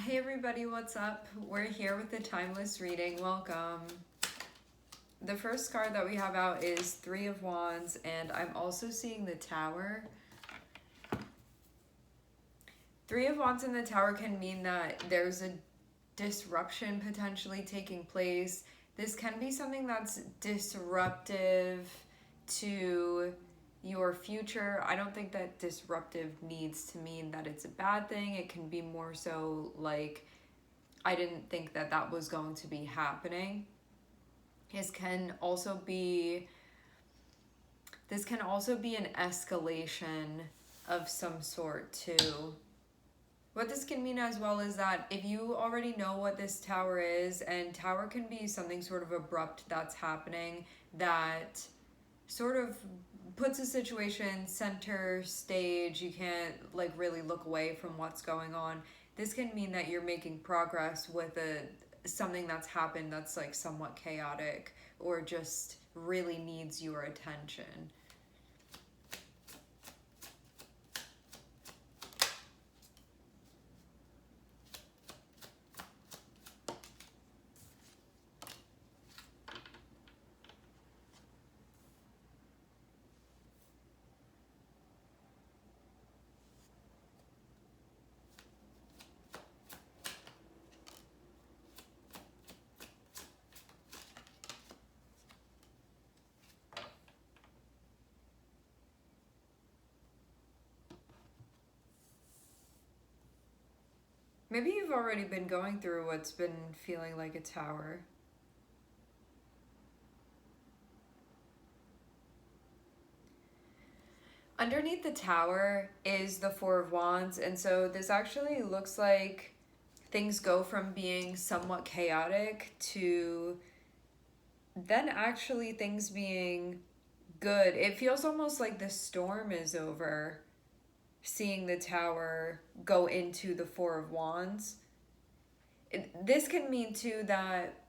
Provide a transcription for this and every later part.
Hey everybody, what's up? We're here with the Timeless reading. Welcome. The first card that we have out is Three of Wands, and I'm also seeing the Tower. Three of Wands in the Tower can mean that there's a disruption potentially taking place. This can be something that's disruptive to your future. I don't think that disruptive needs to mean that it's a bad thing. It can be more so like, I didn't think that that was going to be happening. This can also be an escalation of some sort too. What this can mean as well is that if you already know what this tower is, and tower can be something sort of abrupt that's happening that sort of puts a situation center stage. You can't like really look away from what's going on. This can mean that you're making progress with something that's happened that's like somewhat chaotic or just really needs your attention. Maybe you've already been going through what's been feeling like a tower. Underneath the tower is the Four of Wands, and so this actually looks like things go from being somewhat chaotic to then actually things being good. It feels almost like the storm is over, seeing the tower go into the Four of Wands. This can mean too that,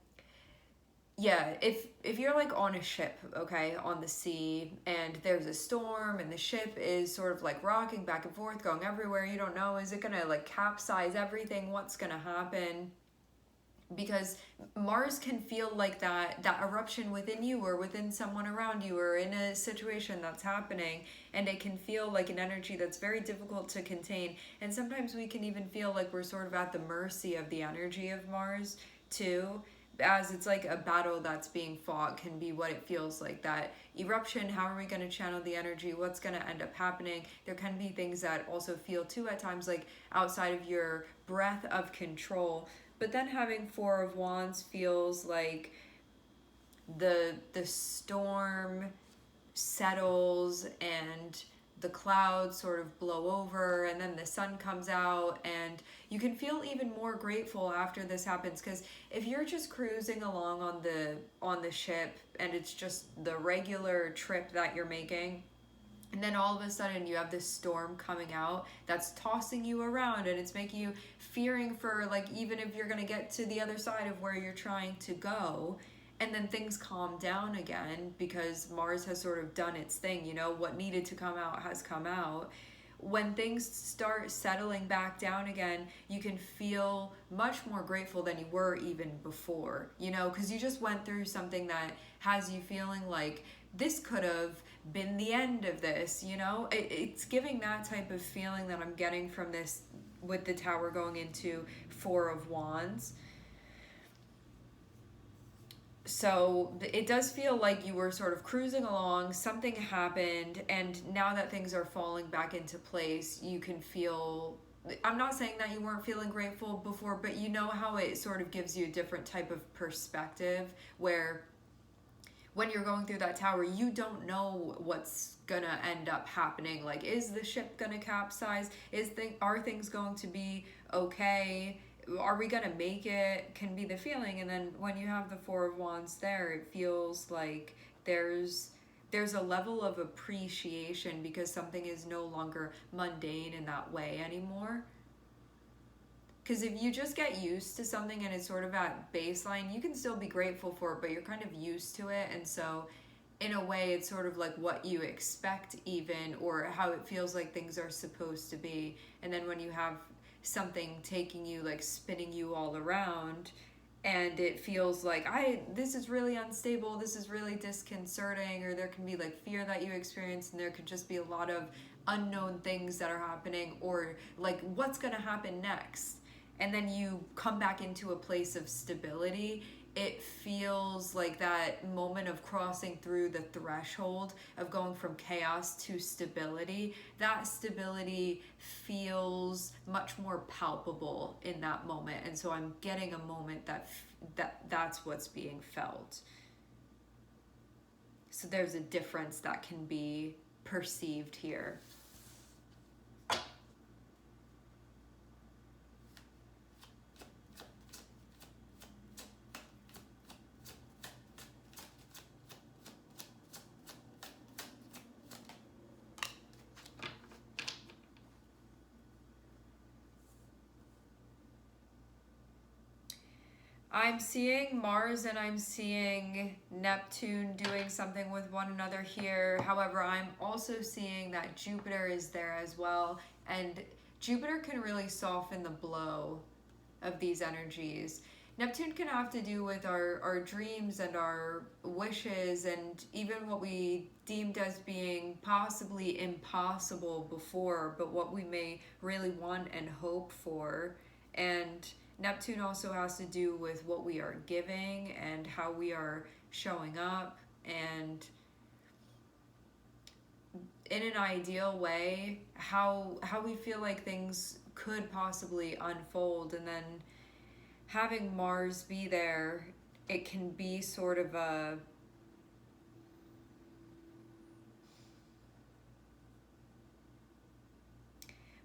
yeah, if you're like on a ship, okay, on the sea, and there's a storm and the ship is sort of like rocking back and forth, going everywhere, you don't know, is it gonna like capsize everything? What's gonna happen? Because Mars can feel like that eruption within you or within someone around you or in a situation that's happening, and it can feel like an energy that's very difficult to contain. And sometimes we can even feel like we're sort of at the mercy of the energy of Mars too, as it's like a battle that's being fought can be what it feels like. That eruption, how are we going to channel the energy? What's going to end up happening? There can be things that also feel too at times like outside of your breath of control. But then having Four of Wands feels like the storm settles and the clouds sort of blow over and then the sun comes out, and you can feel even more grateful after this happens. Because if you're just cruising along on the ship and it's just the regular trip that you're making, and then all of a sudden you have this storm coming out that's tossing you around and it's making you fearing for like even if you're going to get to the other side of where you're trying to go, and then things calm down again because Mars has sort of done its thing, you know, what needed to come out has come out. When things start settling back down again, you can feel much more grateful than you were even before, you know, because you just went through something that has you feeling like this could have been the end of this, you know. It's giving that type of feeling that I'm getting from this with the tower going into Four of Wands. So it does feel like you were sort of cruising along, something happened, and now that things are falling back into place, you can feel, I'm not saying that you weren't feeling grateful before, but you know how it sort of gives you a different type of perspective where when you're going through that tower, you don't know what's gonna end up happening. Like, is the ship gonna capsize? Are things going to be okay? Are we gonna make it? Can be the feeling. And then when you have the Four of Wands there, it feels like there's a level of appreciation because something is no longer mundane in that way anymore. Because if you just get used to something and it's sort of at baseline, you can still be grateful for it, but you're kind of used to it. And so in a way, it's sort of like what you expect even, or how it feels like things are supposed to be. And then when you have something taking you, like spinning you all around, and it feels like this is really unstable, this is really disconcerting, or there can be like fear that you experience, and there could just be a lot of unknown things that are happening, or like what's going to happen next. And then you come back into a place of stability. It feels like that moment of crossing through the threshold of going from chaos to stability. That stability feels much more palpable in that moment, and so I'm getting a moment that's what's being felt. So there's a difference that can be perceived here. I'm seeing Mars and I'm seeing Neptune doing something with one another here. However, I'm also seeing that Jupiter is there as well. And Jupiter can really soften the blow of these energies. Neptune can have to do with our dreams and our wishes, and even what we deemed as being possibly impossible before, but what we may really want and hope for. And Neptune also has to do with what we are giving and how we are showing up, and in an ideal way, how we feel like things could possibly unfold. And then having Mars be there, it can be sort of a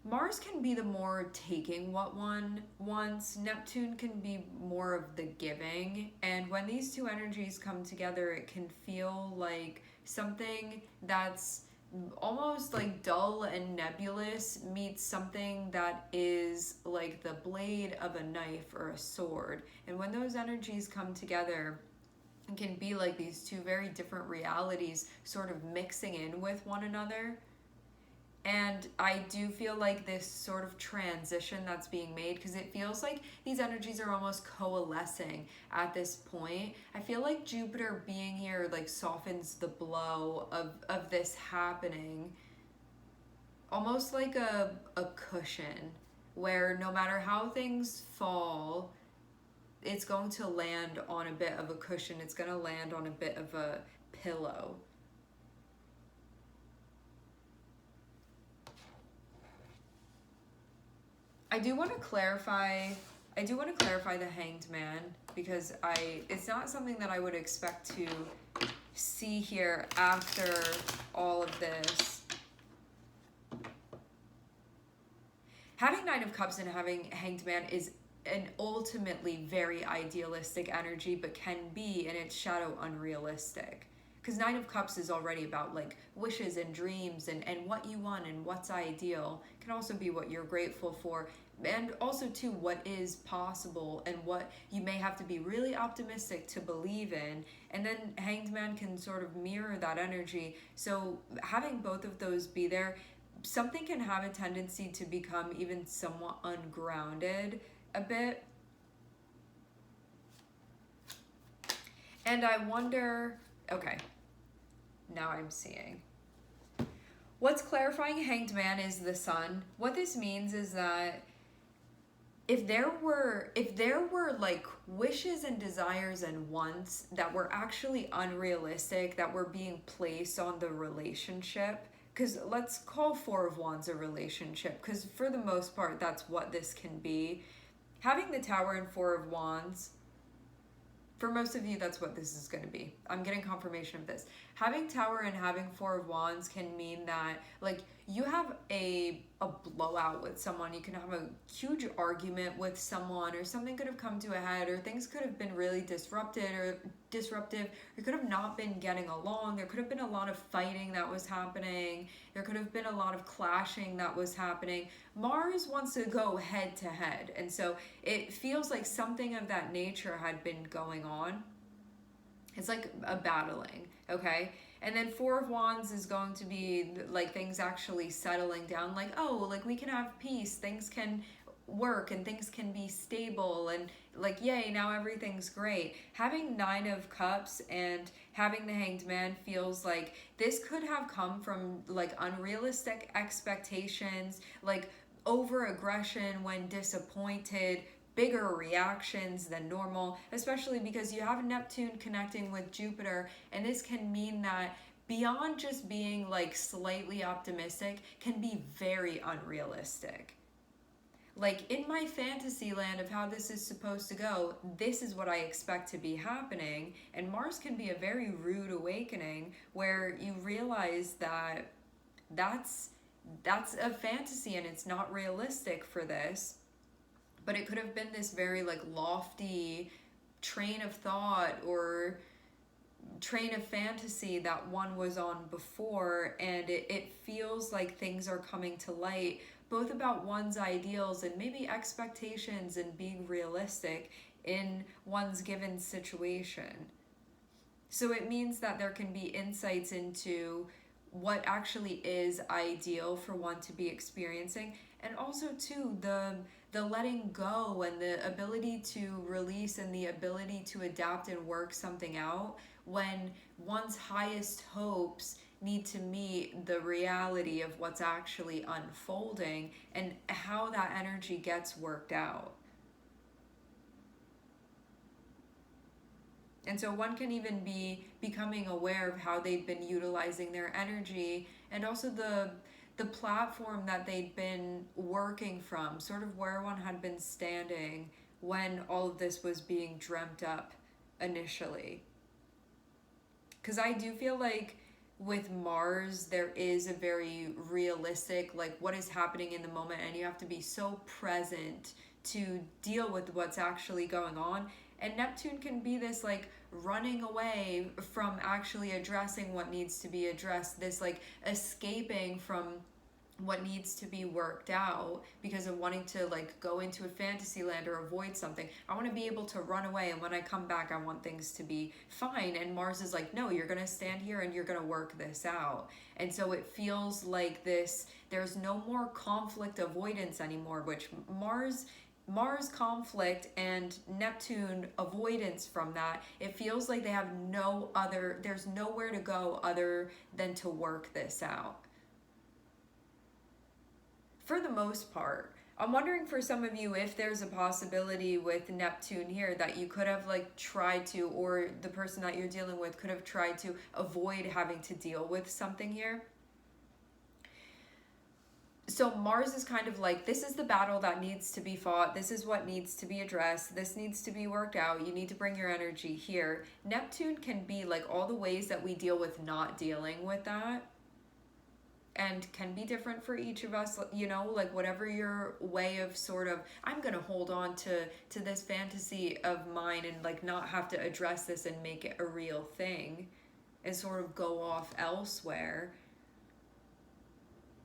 Mars can be the more taking what one wants. Neptune can be more of the giving. And when these two energies come together, it can feel like something that's almost like dull and nebulous meets something that is like the blade of a knife or a sword. And when those energies come together, it can be like these two very different realities sort of mixing in with one another. And I do feel like this sort of transition that's being made, because it feels like these energies are almost coalescing at this point. I feel like Jupiter being here like softens the blow of this happening, almost like a cushion, where no matter how things fall, it's going to land on a bit of a cushion. It's going to land on a bit of a pillow. I do want to clarify the Hanged Man, because it's not something that I would expect to see here after all of this. Having Nine of Cups and having Hanged Man is an ultimately very idealistic energy, but can be in its shadow unrealistic. Because Nine of Cups is already about like wishes and dreams and what you want and what's ideal. It can also be what you're grateful for, and also too what is possible and what you may have to be really optimistic to believe in. And then Hanged Man can sort of mirror that energy. So having both of those be there, something can have a tendency to become even somewhat ungrounded a bit. And I wonder, okay, now I'm seeing. What's clarifying Hanged Man is the Sun. What this means is that if there were like wishes and desires and wants that were actually unrealistic, that were being placed on the relationship, because let's call Four of Wands a relationship, because for the most part that's what this can be. Having the Tower and Four of Wands, for most of you, that's what this is going to be. I'm getting confirmation of this. Having Tower and having Four of Wands can mean that, like, you have a blowout with someone. You can have a huge argument with someone, or something could have come to a head, or things could have been really disruptive. You could have not been getting along. There could have been a lot of fighting that was happening. There could have been a lot of clashing that was happening. Mars wants to go head to head, and so it feels like something of that nature had been going on. It's like a battling, okay? And then Four of Wands is going to be like things actually settling down, like, oh, like we can have peace, things can work and things can be stable and like yay, now everything's great. Having 9 of Cups and having the Hanged Man feels like this could have come from like unrealistic expectations, like over aggression when disappointed, bigger reactions than normal, especially because you have Neptune connecting with Jupiter, and this can mean that beyond just being like slightly optimistic can be very unrealistic. Like in my fantasy land of how this is supposed to go, this is what I expect to be happening. And Mars can be a very rude awakening where you realize that that's that's a fantasy and it's not realistic for this. But it could have been this very like lofty train of thought or train of fantasy that one was on before, and it feels like things are coming to light both about one's ideals and maybe expectations and being realistic in one's given situation. So it means that there can be insights into what actually is ideal for one to be experiencing, and also too the letting go and the ability to release and the ability to adapt and work something out when one's highest hopes need to meet the reality of what's actually unfolding and how that energy gets worked out. And so one can even be becoming aware of how they've been utilizing their energy, and also the platform that they'd been working from, sort of where one had been standing when all of this was being dreamt up initially. Because I do feel like with Mars, there is a very realistic, like what is happening in the moment, and you have to be so present to deal with what's actually going on. And Neptune can be this like running away from actually addressing what needs to be addressed, this like escaping from what needs to be worked out because of wanting to like go into a fantasy land or avoid something. I want to be able to run away, and when I come back I want things to be fine. And Mars is like, no, you're going to stand here and you're going to work this out. And so it feels like this, there's no more conflict avoidance anymore, which Mars conflict and Neptune avoidance from that, it feels like they have there's nowhere to go other than to work this out. For the most part, I'm wondering for some of you if there's a possibility with Neptune here that you could have like tried to, or the person that you're dealing with could have tried to avoid having to deal with something here. So Mars is kind of like, this is the battle that needs to be fought. This is what needs to be addressed. This needs to be worked out. You need to bring your energy here. Neptune can be like all the ways that we deal with not dealing with that, and can be different for each of us, you know, like whatever your way of sort of, I'm going to hold on to this fantasy of mine and like not have to address this and make it a real thing and sort of go off elsewhere.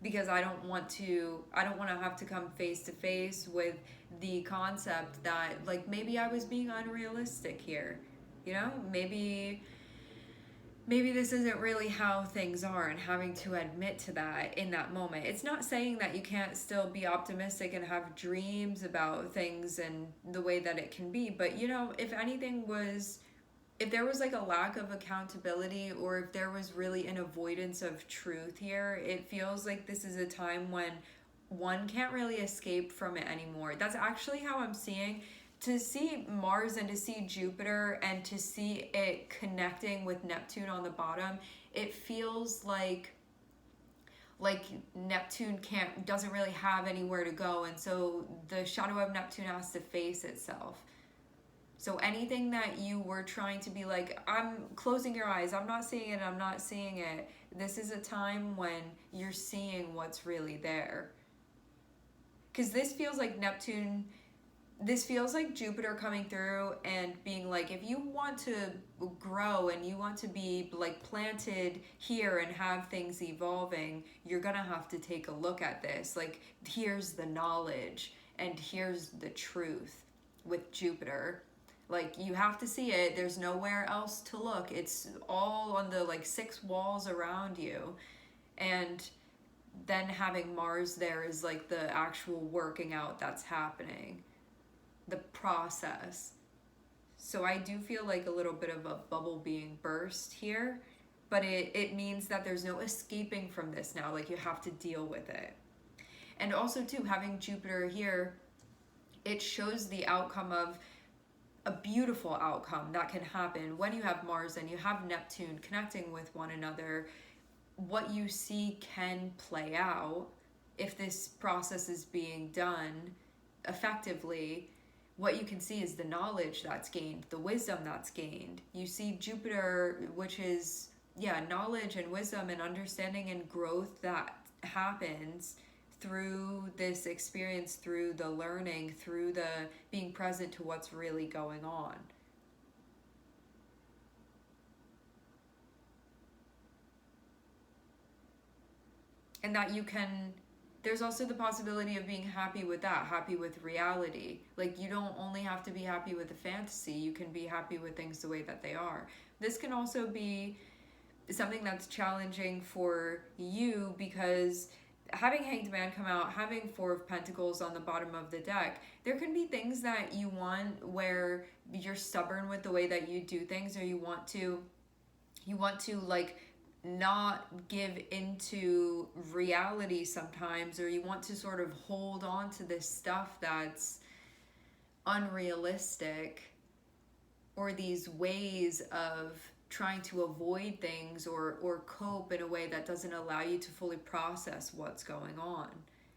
Because I don't want to have to come face to face with the concept that like maybe I was being unrealistic here. You know, maybe this isn't really how things are, and having to admit to that in that moment. It's not saying that you can't still be optimistic and have dreams about things and the way that it can be, but you know, if there was like a lack of accountability, or if there was really an avoidance of truth here, it feels like this is a time when one can't really escape from it anymore. That's actually how I'm seeing. To see Mars and to see Jupiter and to see it connecting with Neptune on the bottom, it feels like Neptune doesn't really have anywhere to go, and so the shadow of Neptune has to face itself. So anything that you were trying to be like, I'm closing your eyes, I'm not seeing it, this is a time when you're seeing what's really there. Because this feels like Jupiter coming through and being like, if you want to grow and you want to be like planted here and have things evolving, you're gonna have to take a look at this. Like, here's the knowledge and here's the truth with Jupiter. Like, you have to see it. There's nowhere else to look. It's all on the like 6 walls around you. And then having Mars there is like the actual working out that's happening, the process. So I do feel like a little bit of a bubble being burst here, but it means that there's no escaping from this now. Like, you have to deal with it. And also, too, having Jupiter here, it shows the outcome of a beautiful outcome that can happen when you have Mars and you have Neptune connecting with one another. What you see can play out if this process is being done effectively. What you can see is the knowledge that's gained, the wisdom that's gained. You see Jupiter, which is, knowledge and wisdom and understanding and growth that happens through this experience, through the learning, through the being present to what's really going on. And that you can, there's also the possibility of being happy with that, happy with reality. Like, you don't only have to be happy with the fantasy, you can be happy with things the way that they are. This can also be something that's challenging for you, because having Hanged Man come out, having Four of Pentacles on the bottom of the deck, there can be things that you want where you're stubborn with the way that you do things, or you want to like not give into reality sometimes, or you want to sort of hold on to this stuff that's unrealistic, or these ways of trying to avoid things or cope in a way that doesn't allow you to fully process what's going on.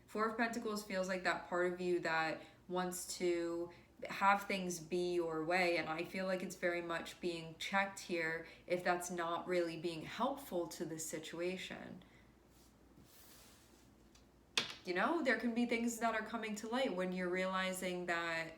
Four of Pentacles feels like that part of you that wants to have things be your way, and I feel like it's very much being checked here if that's not really being helpful to the situation. You know, there can be things that are coming to light when you're realizing that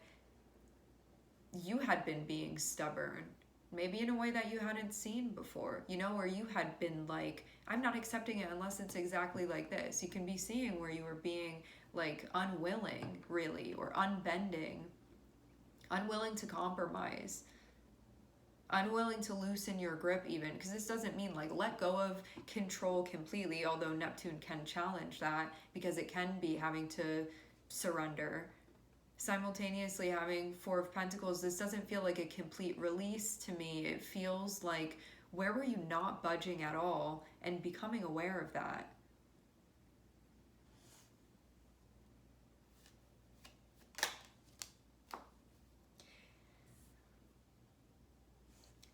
you had been being stubborn, maybe in a way that you hadn't seen before, you know, or you had been like, I'm not accepting it unless it's exactly like this. You can be seeing where you were being like unwilling, really, or unbending, unwilling to compromise, unwilling to loosen your grip even, because this doesn't mean like let go of control completely, although Neptune can challenge that because it can be having to surrender. Simultaneously, having Four of Pentacles, this doesn't feel like a complete release to me. It feels like, where were you not budging at all, and becoming aware of that.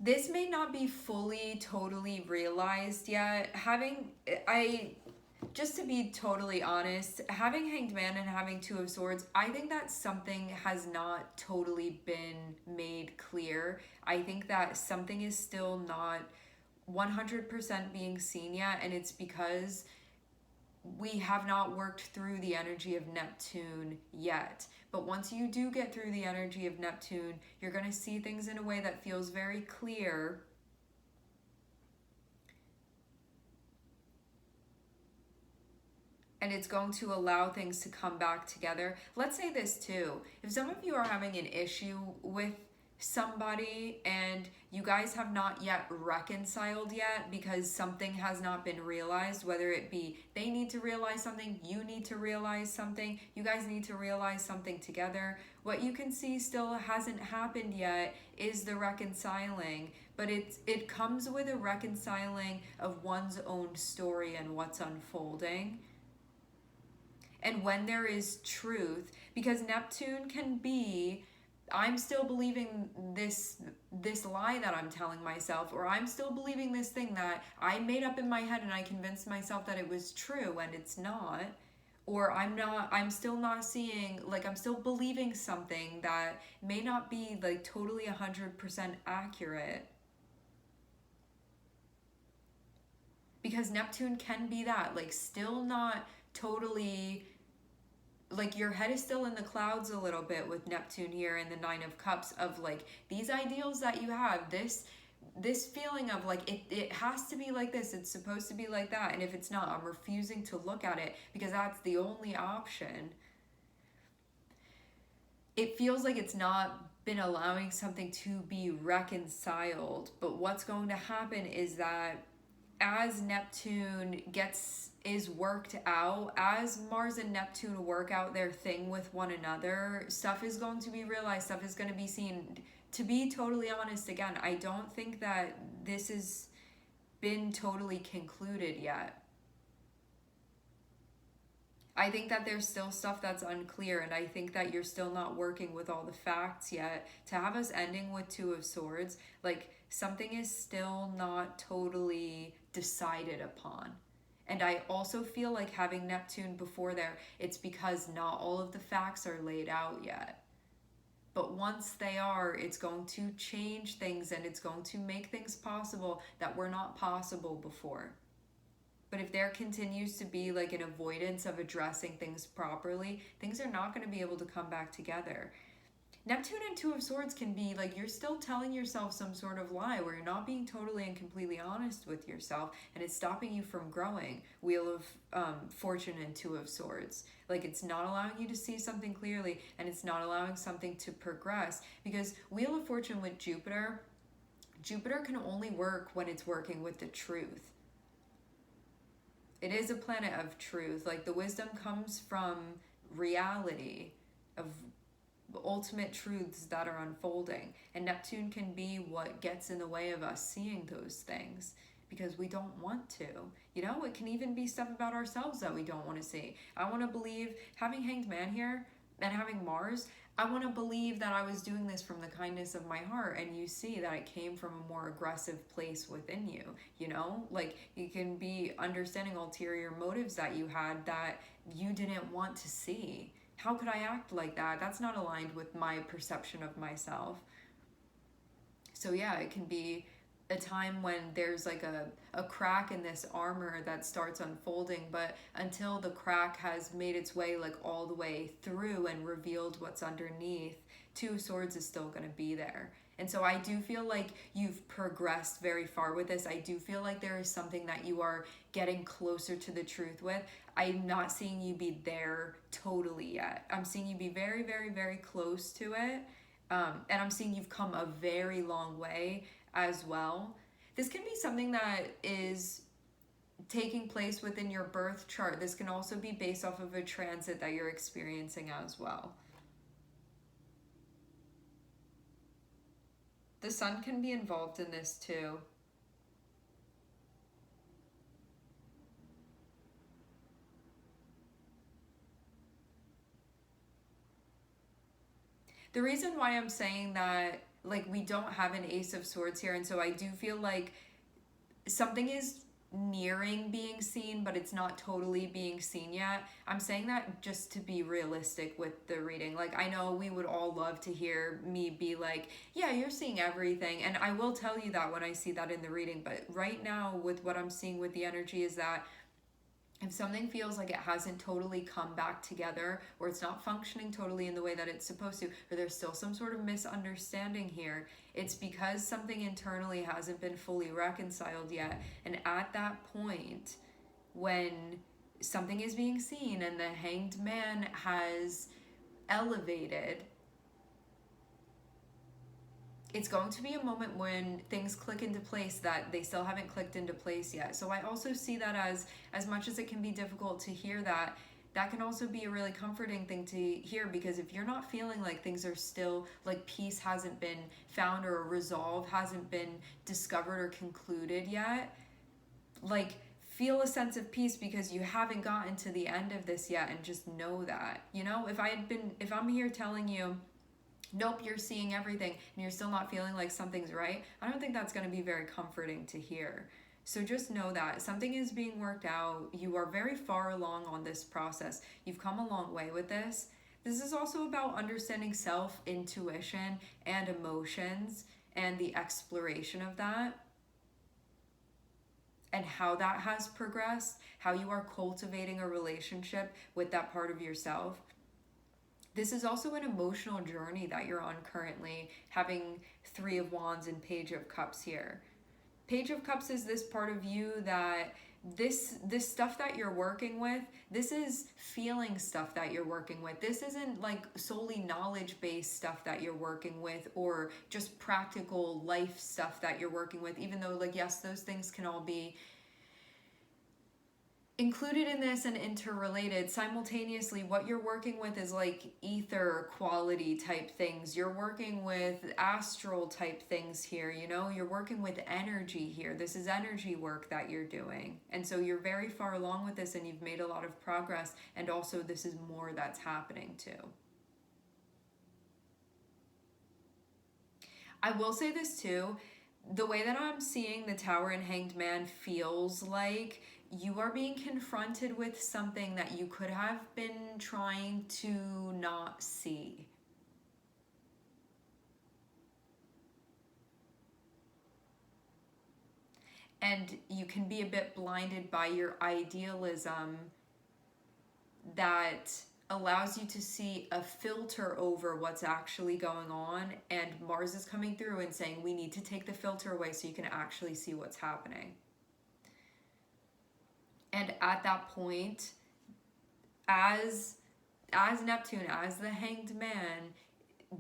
This may not be fully, totally realized yet. Just to be totally honest, having Hanged Man and having Two of Swords, I think that something has not totally been made clear. I think that something is still not 100% being seen yet, and it's because we have not worked through the energy of Neptune yet. But once you do get through the energy of Neptune, you're going to see things in a way that feels very clear. And it's going to allow things to come back together. Let's say this too. If some of you are having an issue with somebody and you guys have not yet reconciled yet because something has not been realized, whether it be they need to realize something, you need to realize something, you guys need to realize something together, what you can see still hasn't happened yet is the reconciling. But it comes with a reconciling of one's own story and what's unfolding. And when there is truth, because Neptune can be, I'm still believing this lie that I'm telling myself, or I'm still believing this thing that I made up in my head and I convinced myself that it was true and it's not, or I'm still not seeing, like, I'm still believing something that may not be like totally 100% accurate. Because Neptune can be that, like, still not totally, like, your head is still in the clouds a little bit with Neptune here and the Nine of Cups, of like these ideals that you have, this feeling of like it has to be like this, it's supposed to be like that, and if it's not, I'm refusing to look at it because that's the only option. It feels like it's not been allowing something to be reconciled, but what's going to happen is that as Neptune is worked out, as Mars and Neptune work out their thing with one another, stuff is going to be realized, stuff is going to be seen. To be totally honest, again, I don't think that this has been totally concluded yet. I think that there's still stuff that's unclear, and I think that you're still not working with all the facts yet. To have us ending with Two of Swords, like something is still not totally decided upon. And I also feel like having Neptune before there, it's because not all of the facts are laid out yet. But once they are, it's going to change things and it's going to make things possible that were not possible before. But if there continues to be like an avoidance of addressing things properly, things are not going to be able to come back together. Neptune and Two of Swords can be like you're still telling yourself some sort of lie where you're not being totally and completely honest with yourself, and it's stopping you from growing. Wheel of Fortune and Two of Swords. Like it's not allowing you to see something clearly, and it's not allowing something to progress. Because Wheel of Fortune with Jupiter can only work when it's working with the truth. It is a planet of truth. Like the wisdom comes from reality, of ultimate truths that are unfolding. And Neptune can be what gets in the way of us seeing those things because we don't want to. You know, it can even be stuff about ourselves that we don't want to see. I want to believe, having Hanged Man here and having Mars, I want to believe that I was doing this from the kindness of my heart, and you see that it came from a more aggressive place within you, you know? Like, you can be understanding ulterior motives that you had that you didn't want to see. How could I act like that? That's not aligned with my perception of myself. So yeah, it can be a time when there's like a crack in this armor that starts unfolding, but until the crack has made its way like all the way through and revealed what's underneath, Two of Swords is still going to be there. And so I do feel like you've progressed very far with this. I do feel like there is something that you are getting closer to the truth with. I'm not seeing you be there totally yet. I'm seeing you be very, very, very close to it. And I'm seeing you've come a very long way as well. This can be something that is taking place within your birth chart. This can also be based off of a transit that you're experiencing as well. The sun can be involved in this too. The reason why I'm saying that, like, we don't have an Ace of Swords here, and so I do feel like something is nearing being seen, but it's not totally being seen yet. I'm saying that just to be realistic with the reading. Like, I know we would all love to hear me be like, yeah, you're seeing everything, and I will tell you that when I see that in the reading, but right now with what I'm seeing with the energy is that if something feels like it hasn't totally come back together, or it's not functioning totally in the way that it's supposed to, or there's still some sort of misunderstanding here, it's because something internally hasn't been fully reconciled yet. And at that point, when something is being seen and the Hanged Man has elevated, it's going to be a moment when things click into place that they still haven't clicked into place yet. So I also see that as much as it can be difficult to hear that, that can also be a really comforting thing to hear, because if you're not feeling like things are still, like peace hasn't been found or a resolve hasn't been discovered or concluded yet, like feel a sense of peace because you haven't gotten to the end of this yet, and just know that, you know, if I'm here telling you, nope, you're seeing everything, and you're still not feeling like something's right, I don't think that's going to be very comforting to hear. So just know that something is being worked out. You are very far along on this process. You've come a long way with this. This is also about understanding self, intuition, and emotions, and the exploration of that, and how that has progressed, how you are cultivating a relationship with that part of yourself. This is also an emotional journey that you're on currently, having Three of Wands and Page of Cups here. Page of Cups is this part of you that this stuff that you're working with, this is feeling stuff that you're working with. This isn't like solely knowledge-based stuff that you're working with, or just practical life stuff that you're working with, even though, like, yes, those things can all be included in this and interrelated simultaneously, what you're working with is like ether quality type things. You're working with astral type things here, you know, you're working with energy here. This is energy work that you're doing, and so you're very far along with this and you've made a lot of progress. And also this is more that's happening too. I will say this too, the way that I'm seeing the Tower and Hanged Man feels like you are being confronted with something that you could have been trying to not see. And you can be a bit blinded by your idealism that allows you to see a filter over what's actually going on. And Mars is coming through and saying, we need to take the filter away so you can actually see what's happening. And at that point, as Neptune, as the Hanged Man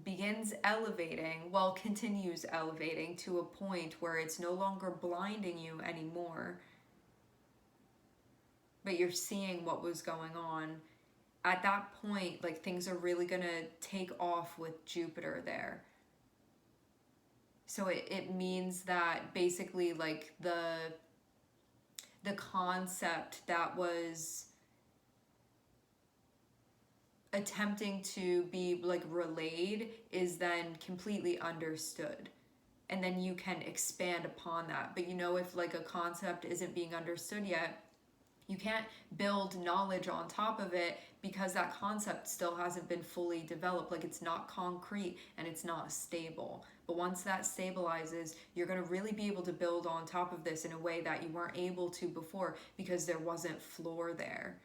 begins elevating, well, continues elevating to a point where it's no longer blinding you anymore, but you're seeing what was going on. At that point, like, things are really gonna take off with Jupiter there. So it means that basically, like, the concept that was attempting to be like relayed is then completely understood, and then you can expand upon that. But you know, if like a concept isn't being understood yet, you can't build knowledge on top of it because that concept still hasn't been fully developed. Like, it's not concrete and it's not stable. But once that stabilizes, you're going to really be able to build on top of this in a way that you weren't able to before because there wasn't floor there.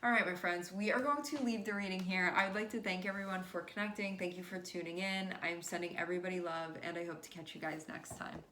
All right, my friends, we are going to leave the reading here. I'd like to thank everyone for connecting. Thank you for tuning in. I'm sending everybody love, and I hope to catch you guys next time.